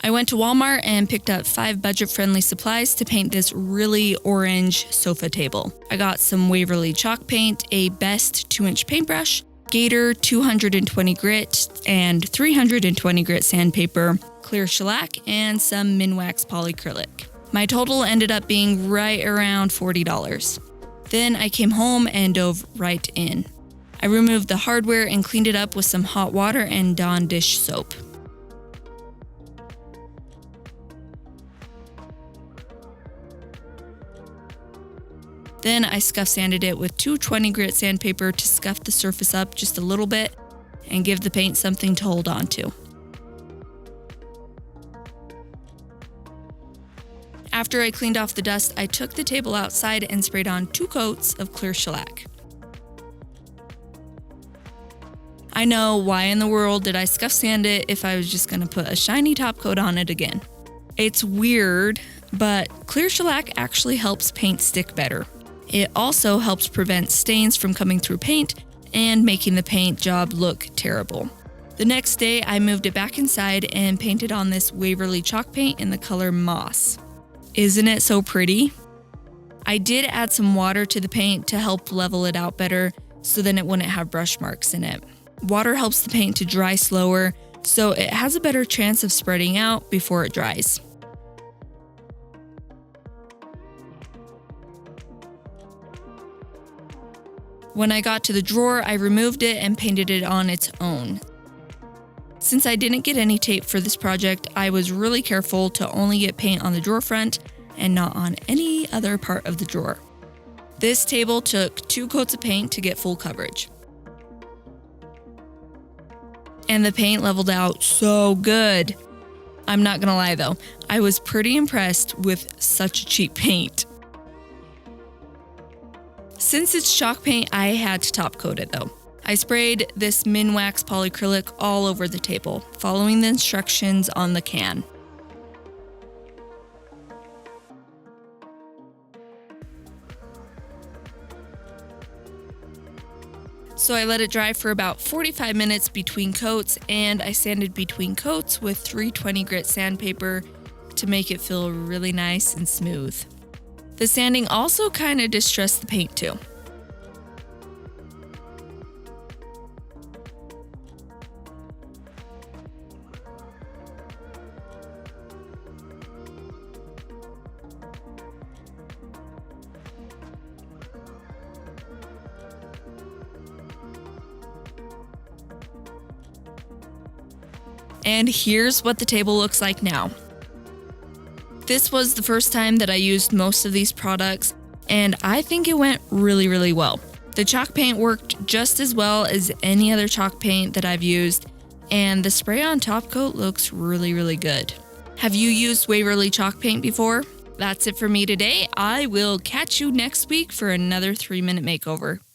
I went to Walmart and picked up 5 budget-friendly supplies to paint this really orange sofa table. I got some Waverly chalk paint, a Best 2-inch paintbrush, Gator 220 grit and 320 grit sandpaper, Clear Shellac, and some Minwax Polycrylic. My total ended up being right around $40. Then I came home and dove right in. I removed the hardware and cleaned it up with some hot water and Dawn dish soap. Then I scuff sanded it with 220 grit sandpaper to scuff the surface up just a little bit and give the paint something to hold on to. After I cleaned off the dust, I took the table outside and sprayed on 2 coats of Clear Shellac. I know, why in the world did I scuff sand it if I was just going to put a shiny top coat on it again? It's weird, but Clear Shellac actually helps paint stick better. It also helps prevent stains from coming through paint and making the paint job look terrible. The next day, I moved it back inside and painted on this Waverly chalk paint in the color Moss. Isn't it so pretty? I did add some water to the paint to help level it out better so then it wouldn't have brush marks in it. Water helps the paint to dry slower, so it has a better chance of spreading out before it dries. When I got to the drawer, I removed it and painted it on its own. Since I didn't get any tape for this project, I was really careful to only get paint on the drawer front and not on any other part of the drawer. This table took 2 coats of paint to get full coverage. And the paint leveled out so good. I'm not gonna lie though, I was pretty impressed with such cheap paint. Since it's chalk paint, I had to top coat it though. I sprayed this Minwax Polycrylic all over the table, following the instructions on the can. So I let it dry for about 45 minutes between coats, and I sanded between coats with 320 grit sandpaper to make it feel really nice and smooth. The sanding also kind of distressed the paint too. And here's what the table looks like now. This was the first time that I used most of these products, and I think it went really well. The chalk paint worked just as well as any other chalk paint that I've used, and the spray on top coat looks really good. Have you used Waverly chalk paint before? That's it for me today. I will catch you next week for another 3-minute makeover.